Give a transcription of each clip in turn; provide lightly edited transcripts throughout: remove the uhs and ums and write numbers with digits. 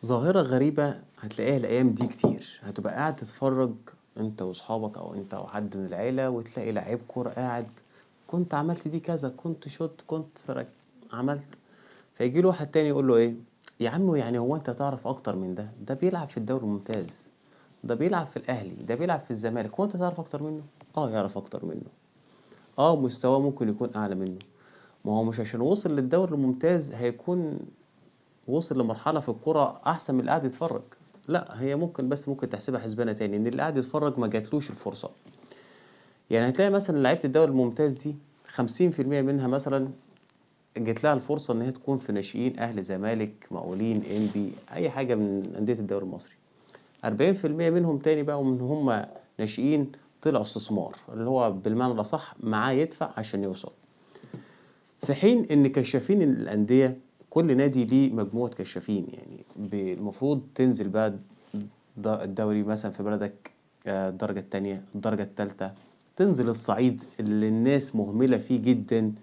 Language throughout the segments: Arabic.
ظاهرة غريبة هتلاقيها الأيام دي كتير، هتبقى قاعد تتفرج أنت وأصحابك أو أنت وحد من العيلة وتلاقي لعيب كورة قاعد، كنت عملت دي كذا، كنت شُطت، كنت عملت. فييجي له واحد تاني يقول له إيه، يا عم يعني هو أنت تعرف أكتر من ده، ده بيلعب في الدوري الممتاز، ده بيلعب في الأهلي، ده بيلعب في الزمالك، هو أنت تعرف أكتر منه؟ آه يعرف أكتر منه، مستواه ممكن يكون أعلى منه، ما هو مش عشان وصل للدوري الممتاز هيكون وصل لمرحلة في الكورة أحسن من اللي قاعد يتفرج. لأ، هي ممكن تحسبها حسبانة تاني، إن اللي قاعد يتفرج ما جاتلوش الفرصة. يعني هتلاقي مثلًا لعيبة الدوري الممتاز دي 50% منها مثلًا جات لها الفرصة إن هي تكون في ناشئين أهلي، زمالك، مقاولين، إنبي، أي حاجة من أندية الدوري المصري. 40% منهم تاني بقوا من هم ناشئين طلعوا استثمار، اللي هو بالمعنى الأصح معاه يدفع عشان يوصل. في حين إن كشافين الأندية كل نادي ليه مجموعة كشافين، يعني المفروض تنزل بقى الدوري مثلًا في بلدك، الدرجة التانية، الدرجة التالتة، تنزل الصعيد اللي الناس مهملة فيه جدًا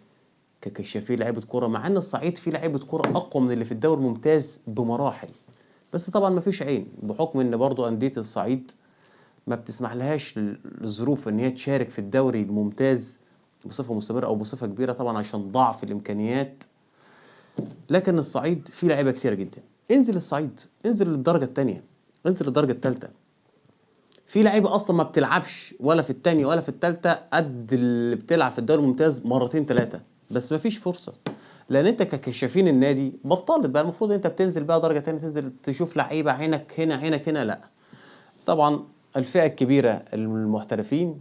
ككشافين لعيبة كورة، مع إن الصعيد فيه لعيبة كورة أقوى من اللي في الدوري الممتاز بمراحل، بس طبعًا ما فيش عين، بحكم إن برضه أندية الصعيد ما بتسمحلهاش الظروف إن هي تشارك في الدوري الممتاز بصفة مستمرة أو بصفة كبيرة طبعًا عشان ضعف الإمكانيات. لكن الصعيد فيه لعيبة كتيرة جدًا، انزل الصعيد، انزل للدرجة التانية، انزل للدرجة التالتة، في لعيبة أصلًا ما بتلعبش ولا في التانية ولا في التالتة قد اللي بتلعب في الدوري الممتاز مرتين 3، بس ما فيش فرصة، لأن أنت ككشافين النادي بطّلت بقى، المفروض أنت بتنزل بقى درجة تانية، تنزل تشوف لعيبة عينك هنا، عينك هنا، لأ. طبعًا الفئة الكبيرة المحترفين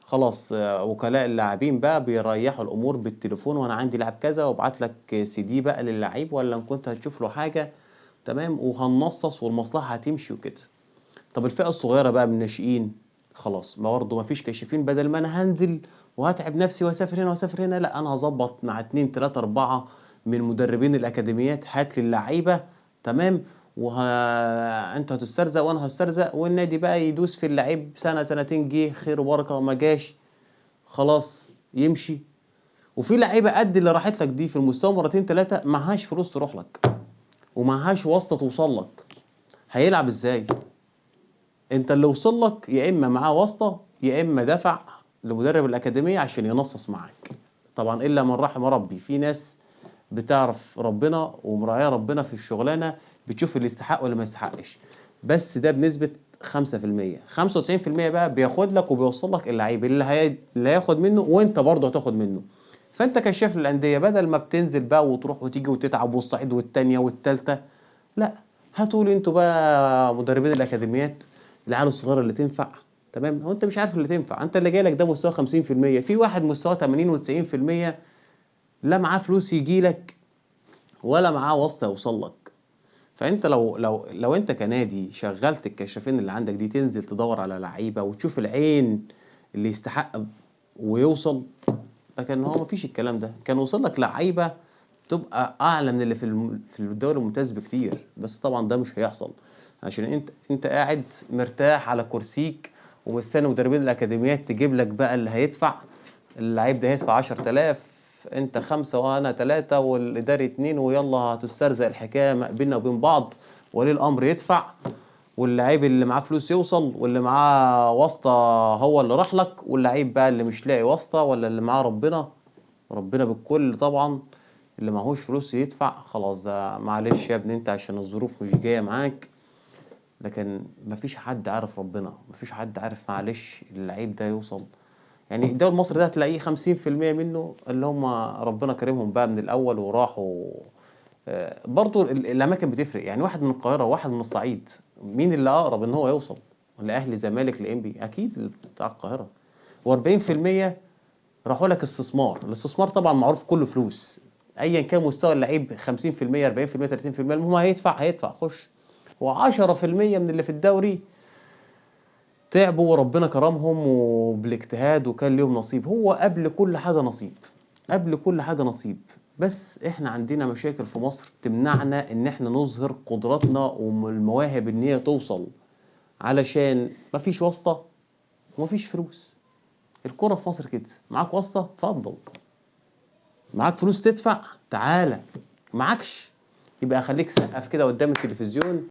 خلاص، وكلاء اللاعبين بقى بيريّحوا الأمور بالتليفون، وأنا عندي لاعب كذا وابعت لك CD بقى للعيب، والّا إن كنت هتشوف له حاجة تمام، وهننصّص والمصلحة هتمشي وكده. طب الفئة الصغيرة بقى من الناشئين، خلاص برضه ما فيش كشافين، بدل ما أنا هانزل وهاتعب نفسي واسافر هنا واسافر هنا، لأ أنا هاضبّط مع 2، 3، 4 من مدربين الأكاديميات، هات لي اللعيبة تمام، أنتم هتسترزق وأنا هاسترزق، والنادي بقى يدوس في اللعيب سنة، سنتين، جه خير وبركة، ما جاش خلاص يمشي. وفي لعيبة قد اللي راحت لك دي في المستوى مرتين 3 معهاش فلوس تروح لك، ومعهاش واسطة توصل لك، هيلعب إزاي؟ أنت اللي وصل لك يا إما معاه واسطة، يا إما دفع لمدرب الأكاديمية عشان ينصص معاك. طبعًا إلا من رحم ربي، في ناس بتعرف ربنا ومراعية ربنا في الشغلانة، بتشوف اللي يستحق واللي ما يستحقش، بس ده بنسبة 5%، 95% بقى بياخد لك وبيوصل لك اللعيب اللي هياخد منه وأنت برضه هتاخد منه. فأنت كشاف للأندية بدل ما بتنزل بقى وتروح وتيجي وتتعب والصعيد والتانية والتالتة، لأ، هاتوا لي أنتم بقى مدربين الأكاديميات، العيال الصغيرة اللي تنفع، تمام، هو أنت مش عارف اللي تنفع، أنت اللي جاي لك ده مستواه 50%، في واحد مستواه 80 و90% لا معاه فلوس ييجي لك ولا معاه واسطة يوصل لك. فأنت لو أنت كنادي شغّلت الكشافين اللي عندك دي تنزل تدوّر على لعيبة وتشوف العين اللي يستحق ويوصل، لكن هو ما فيش الكلام ده، كان وصل لك لعيبة تبقى أعلى من اللي في الدوري الممتاز بكتير، بس طبعًا ده مش هيحصل، عشان أنت قاعد مرتاح على كرسيك ومستني مدربين الأكاديميات تجيب لك بقى اللي هيدفع، اللعيب ده هيدفع 10.000، أنت 5 وأنا 3 والإداري 2 ويالّا هتسترزق الحكاية بيننا وبين بعض، ولي الأمر يدفع، واللعيب اللي معاه فلوس يوصل، واللي معاه واسطة هو اللي راح لك، واللعيب بقى اللي مش لاقي واسطة والّا اللي معاه ربنا بالكل طبعًا، اللي معهوش فلوس يدفع، خلاص ده معلش يا ابني أنت عشان الظروف مش جاية معاك، لكن ما فيش حد عارف ربنا، ما فيش حد عارف معلش اللعيب ده يوصل. يعني الدوري المصري ده هتلاقيه 50% منه اللي هم ربنا كرمهم بقى من الأول وراحوا. برضه الأماكن بتفرق، يعني واحد من القاهرة وواحد من الصعيد، مين اللي أقرب إن هو يوصل؟ لأهلي، زمالك، لإنبي؟ أكيد بتاع القاهرة. و40% راحوا لك استثمار، الاستثمار طبعًا معروف كُلّه فلوس، أيًا كان مستوى اللعيب 50%، 40%، 30%، المهم هيدفع خُش، و10% من اللي في الدوري تعبوا وربنا كرمهم وبالاجتهاد وكان ليهم نصيب، هو قبل كل حاجة نصيب، قبل كل حاجة نصيب، بس إحنا عندنا مشاكل في مصر تمنعنا إن إحنا نظهر قدراتنا المواهب إن هي توصل، علشان ما فيش واسطة وما فيش فلوس. الكورة في مصر كده، معاك واسطة اتفضل، معاك فلوس تدفع تعالَ، معاكش يبقى خليك سقّف كده قدام التلفزيون